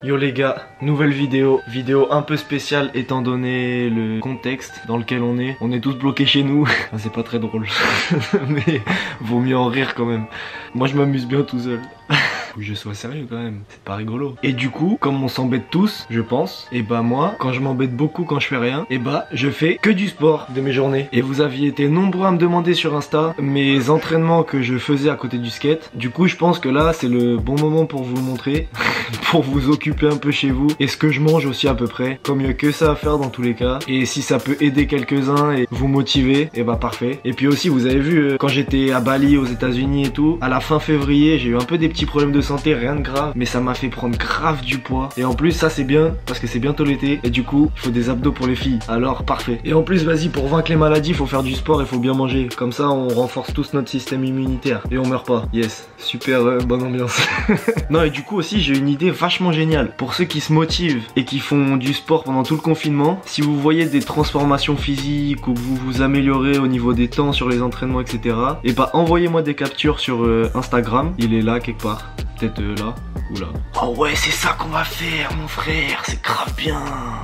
Yo les gars, nouvelle vidéo un peu spéciale étant donné le contexte dans lequel on est. On est tous bloqués chez nous, enfin, c'est pas très drôle, mais vaut mieux en rire quand même. Moi je m'amuse bien tout seul. Faut que je sois sérieux quand même, c'est pas rigolo. Et du coup, comme on s'embête tous, je pense, et bah moi, quand je m'embête beaucoup quand je fais rien, et bah je fais que du sport de mes journées. Et vous aviez été nombreux à me demander sur Insta mes entraînements que je faisais à côté du skate. Du coup je pense que là c'est le bon moment pour vous le montrer, pour vous occuper un peu chez vous. Et ce que je mange aussi à peu près, comme il y a que ça à faire dans tous les cas. Et si ça peut aider quelques-uns et vous motiver, et bah parfait. Et puis aussi vous avez vu, quand j'étais à Bali aux États-Unis et tout, à la fin février j'ai eu un peu des petits problèmes de santé, rien de grave, mais ça m'a fait prendre grave du poids. Et en plus ça c'est bien parce que c'est bientôt l'été et du coup il faut des abdos pour les filles, alors parfait. Et en plus vas-y, pour vaincre les maladies il faut faire du sport, il faut bien manger, comme ça on renforce tous notre système immunitaire et on meurt pas. Yes, super bonne ambiance. Non, et du coup aussi j'ai une idée vachement géniale pour ceux qui se motivent et qui font du sport pendant tout le confinement. Si vous voyez des transformations physiques ou que vous vous améliorez au niveau des temps sur les entraînements, etc., et bah envoyez-moi des captures sur Instagram, il est là quelque part, peut-être là ou là. Oh ouais, c'est ça qu'on va faire mon frère, c'est grave bien.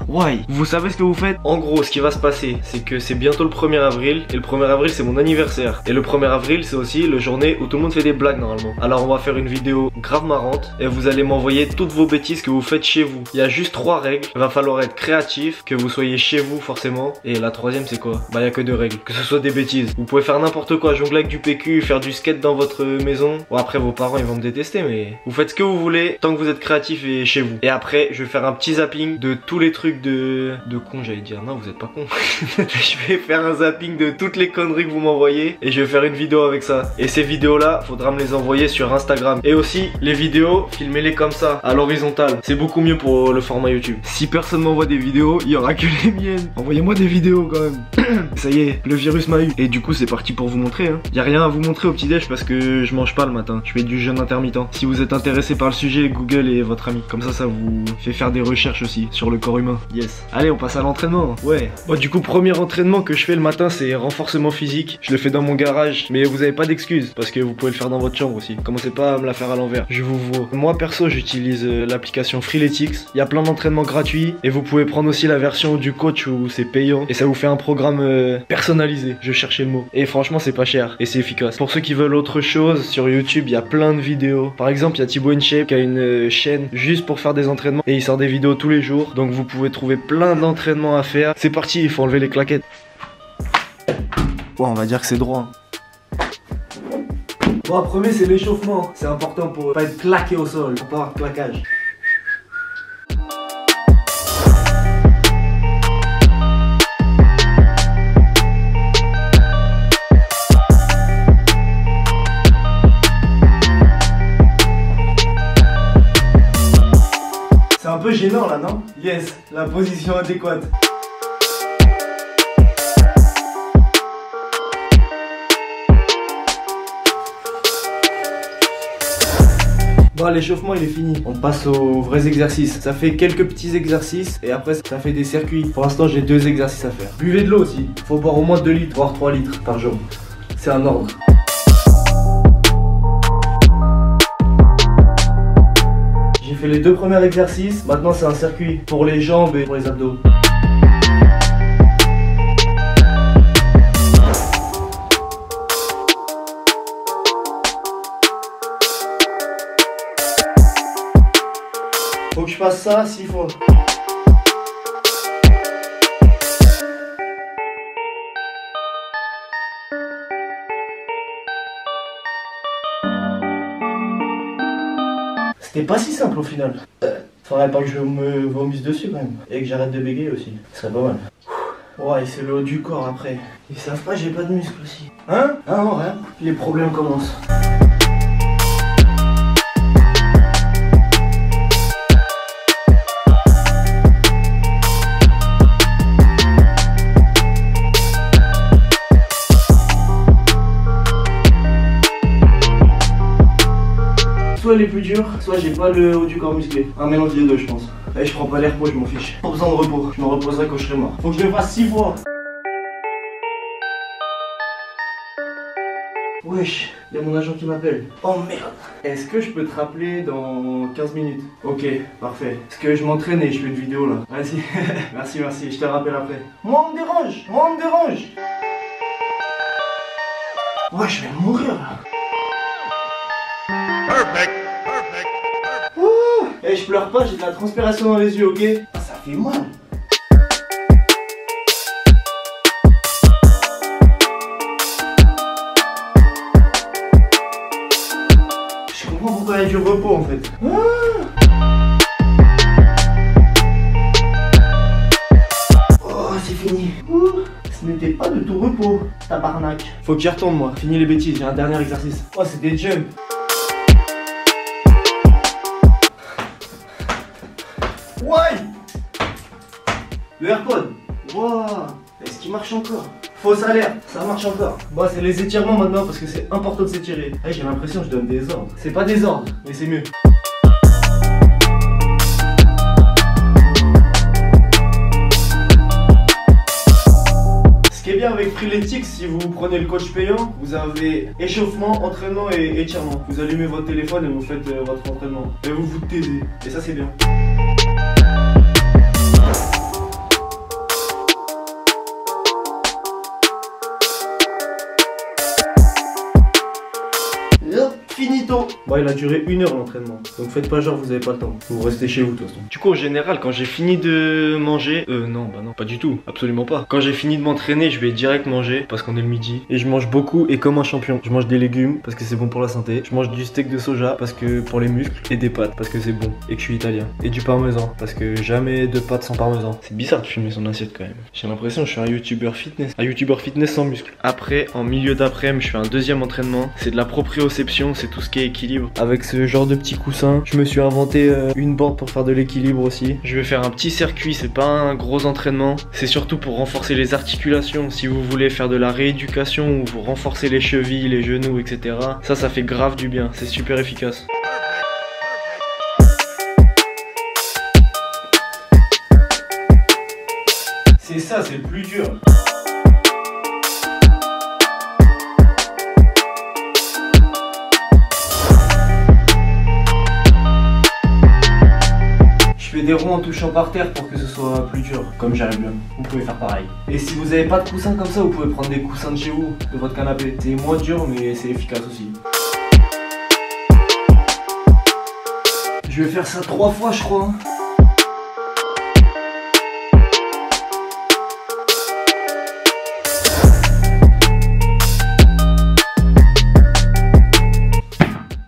Ouais, vous savez ce que vous faites? En gros ce qui va se passer c'est que c'est bientôt le 1er avril et le 1er avril c'est mon anniversaire. Et le 1er avril c'est aussi le journée où tout le monde fait des blagues normalement. Alors on va faire une vidéo grave marrante et vous allez m'envoyer toutes vos bêtises que vous faites chez vous. Il y a juste 3 règles, il va falloir être créatif, que vous soyez chez vous forcément. Et la troisième c'est quoi? Bah il y a que 2 règles, que ce soit des bêtises. Vous pouvez faire n'importe quoi, jongler avec du PQ, faire du skate dans votre maison. Bon après vos parents ils vont me détester, mais vous faites ce que vous voulez tant que vous êtes créatif et chez vous. Et après je vais faire un petit zapping de tous les trucs de con, j'allais dire. Non, vous êtes pas con. Je vais faire un zapping de toutes les conneries que vous m'envoyez et je vais faire une vidéo avec ça. Et ces vidéos là faudra me les envoyer sur Instagram. Et aussi les vidéos, filmez-les comme ça à l'horizontale, c'est beaucoup mieux pour le format YouTube. Si personne m'envoie des vidéos, il y aura que les miennes. Envoyez-moi des vidéos quand même. Ça y est, le virus m'a eu. Et du coup c'est parti pour vous montrer hein. Y a rien à vous montrer au petit déj parce que je mange pas le matin, je fais du jeûne intermittent. Si vous êtes intéressé par le sujet, Google est votre ami. Comme ça vous fait faire des recherches aussi sur le corps humain. Yes. Allez, on passe à l'entraînement. Ouais. Bon, du coup, premier entraînement que je fais le matin, c'est renforcement physique. Je le fais dans mon garage, mais vous avez pas d'excuses parce que vous pouvez le faire dans votre chambre aussi. Commencez pas à me la faire à l'envers. Je vous vois. Moi perso, j'utilise l'application Freeletics. Il y a plein d'entraînements gratuits et vous pouvez prendre aussi la version du coach où c'est payant et ça vous fait un programme personnalisé. Je cherchais le mot. Et franchement, c'est pas cher et c'est efficace. Pour ceux qui veulent autre chose, sur YouTube, il y a plein de vidéos. Par exemple, il y a Thibaut InShape qui a une chaîne juste pour faire des entraînements et il sort des vidéos tous les jours. Donc vous pouvez trouver plein d'entraînements à faire. C'est parti, il faut enlever les claquettes. Bon, on va dire que c'est droit. Bon, premier c'est l'échauffement. C'est important pour pas être claqué au sol, pour pas avoir de claquage. C'est un peu gênant là, non? Yes, la position adéquate. Bon, l'échauffement il est fini. On passe aux vrais exercices. Ça fait quelques petits exercices et après ça fait des circuits. Pour l'instant j'ai 2 exercices à faire. Buvez de l'eau aussi. Faut boire au moins 2 litres, voire 3 litres par jour. C'est un ordre. J'ai fait les 2 premiers exercices. Maintenant c'est un circuit pour les jambes et pour les abdos. Faut que je fasse ça 6 fois. C'était pas si simple au final. Faudrait pas que je me vomisse dessus quand même. Et que j'arrête de bégayer aussi. Ce serait pas mal. Ouais, c'est le haut du corps après. Ils savent pas, j'ai pas de muscles aussi. Hein? Ah non, rien. Les problèmes commencent. Soit elle est plus dure, soit j'ai pas le haut du corps musclé. Un mélange des deux je pense. Et je prends pas les repos, je m'en fiche. Pas besoin de repos, je me reposerai quand je serai mort. Faut que je le fasse 6 fois. Wesh, il y a mon agent qui m'appelle. Oh merde. Est-ce que je peux te rappeler dans 15 minutes? Ok, parfait. Parce que je m'entraîne et je fais une vidéo là. Vas-y. Merci, merci. Je te rappelle après. Moi, on me dérange. Moi, on me dérange. Ouais, je vais mourir là. Perfect. Ouh. Eh, je pleure pas, j'ai de la transpiration dans les yeux, ok? Ah, ça fait mal. Je comprends pourquoi il y a du repos en fait. Oh, c'est fini. Ce n'était pas de tout repos, tabarnak. Faut que j'y retourne moi. Fini les bêtises, j'ai un dernier exercice. Oh, c'est des jumps. Ouais. Le AirPod. Wow. Est-ce qu'il marche encore? Faux salaire, ça marche encore. Bon, c'est les étirements maintenant parce que c'est important de s'étirer. Hey, j'ai l'impression que je donne des ordres. C'est pas des ordres, mais c'est mieux. Ce qui est bien avec Freeletics, si vous prenez le coach payant, vous avez échauffement, entraînement et étirement. Vous allumez votre téléphone et vous faites votre entraînement. Et vous vous taisez. Et ça, c'est bien. Finito. Bon, il a duré 1 heure l'entraînement. Donc faites pas genre vous avez pas le temps. Vous restez chez vous de toute façon. Du coup au général quand j'ai fini de manger, non bah non pas du tout, absolument pas. Quand j'ai fini de m'entraîner je vais direct manger parce qu'on est le midi. Et je mange beaucoup et comme un champion. Je mange des légumes parce que c'est bon pour la santé. Je mange du steak de soja parce que pour les muscles. Et des pâtes parce que c'est bon et que je suis italien. Et du parmesan parce que jamais de pâtes sans parmesan. C'est bizarre de filmer son assiette quand même. J'ai l'impression que je suis un youtubeur fitness. Un youtubeur fitness sans muscles. Après en milieu d'après-midi je fais un deuxième entraînement. C'est de la proprioception, c'est tout ce qui est équilibre. Avec ce genre de petits coussins, je me suis inventé une board pour faire de l'équilibre aussi. Je vais faire un petit circuit, c'est pas un gros entraînement. C'est surtout pour renforcer les articulations. Si vous voulez faire de la rééducation ou vous renforcer les chevilles, les genoux, etc. Ça fait grave du bien, c'est super efficace. C'est ça, c'est le plus dur. Je fais des ronds en touchant par terre pour que ce soit plus dur, comme j'arrive bien. Vous pouvez faire pareil. Et si vous n'avez pas de coussin comme ça, vous pouvez prendre des coussins de chez vous, de votre canapé. C'est moins dur mais c'est efficace aussi. Je vais faire ça 3 fois je crois.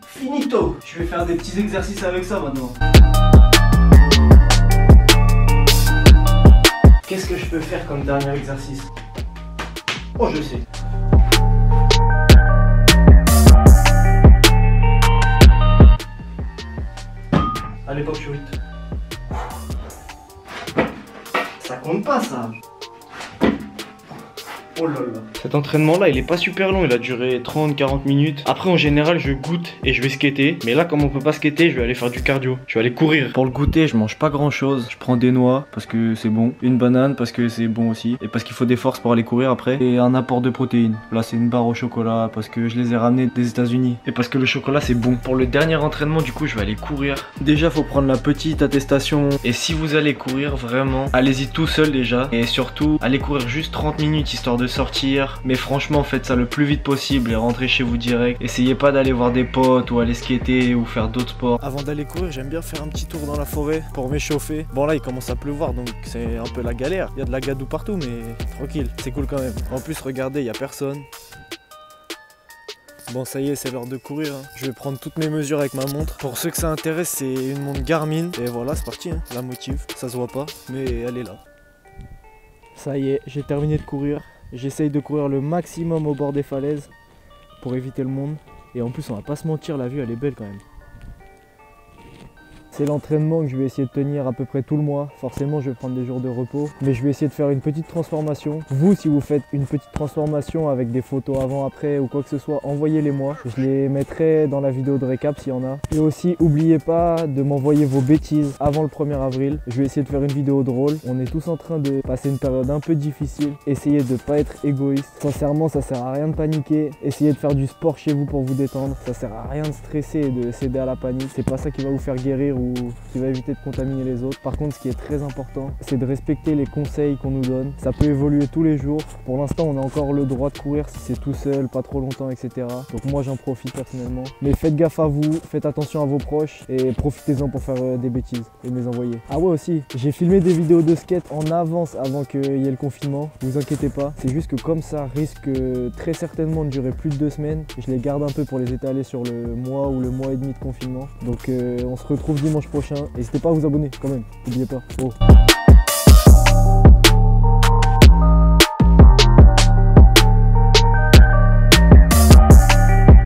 Finito. Je vais faire des petits exercices avec ça maintenant. Qu'est-ce que je peux faire comme dernier exercice? Oh, je sais. À l'époque, je suis 8. Ça compte pas, ça. Oh là là. Cet entraînement là il est pas super long, il a duré 30-40 minutes. Après en général je goûte et je vais skater. Mais là comme on peut pas skater je vais aller faire du cardio. Je vais aller courir. Pour le goûter je mange pas grand chose. Je prends des noix parce que c'est bon. Une banane parce que c'est bon aussi. Et parce qu'il faut des forces pour aller courir après. Et un apport de protéines. Là c'est une barre au chocolat parce que je les ai ramenés des États-Unis. Et parce que le chocolat c'est bon. Pour le dernier entraînement du coup je vais aller courir. Déjà faut prendre la petite attestation. Et si vous allez courir vraiment, allez-y tout seul déjà. Et surtout allez courir juste 30 minutes histoire de sortir. Mais franchement faites ça le plus vite possible et rentrez chez vous direct. Essayez pas d'aller voir des potes ou aller skater ou faire d'autres sports. Avant d'aller courir j'aime bien faire un petit tour dans la forêt pour m'échauffer. Bon là il commence à pleuvoir donc c'est un peu la galère. Il y a de la gadoue partout mais tranquille, c'est cool quand même. En plus regardez il y a personne. Bon ça y est c'est l'heure de courir hein. Je vais prendre toutes mes mesures avec ma montre. Pour ceux que ça intéresse c'est une montre Garmin. Et voilà c'est parti hein. La motive, ça se voit pas mais elle est là. Ça y est j'ai terminé de courir. J'essaye de courir le maximum au bord des falaises pour éviter le monde. Et en plus on va pas se mentir, la vue elle est belle quand même. C'est l'entraînement que je vais essayer de tenir à peu près tout le mois. Forcément, je vais prendre des jours de repos, mais je vais essayer de faire une petite transformation. Vous, si vous faites une petite transformation avec des photos avant-après ou quoi que ce soit, envoyez-les moi. Je les mettrai dans la vidéo de récap s'il y en a. Et aussi, n'oubliez pas de m'envoyer vos bêtises avant le 1er avril. Je vais essayer de faire une vidéo drôle. On est tous en train de passer une période un peu difficile. Essayez de ne pas être égoïste. Sincèrement, ça sert à rien de paniquer. Essayez de faire du sport chez vous pour vous détendre. Ça sert à rien de stresser et de céder à la panique. C'est pas ça qui va vous faire guérir ou qui va éviter de contaminer les autres. Par contre, ce qui est très important, c'est de respecter les conseils qu'on nous donne. Ça peut évoluer tous les jours. Pour l'instant, on a encore le droit de courir si c'est tout seul, pas trop longtemps, etc. Donc moi, j'en profite personnellement. Mais faites gaffe à vous, faites attention à vos proches et profitez-en pour faire des bêtises et me les envoyer. Ah ouais aussi, j'ai filmé des vidéos de skate en avance avant qu'il y ait le confinement. Vous inquiétez pas, c'est juste que comme ça risque très certainement de durer plus de 2 semaines, je les garde un peu pour les étaler sur le mois ou le mois et demi de confinement. Donc on se retrouve dimanche prochain. N'hésitez pas à vous abonner quand même, n'oubliez pas. Oh.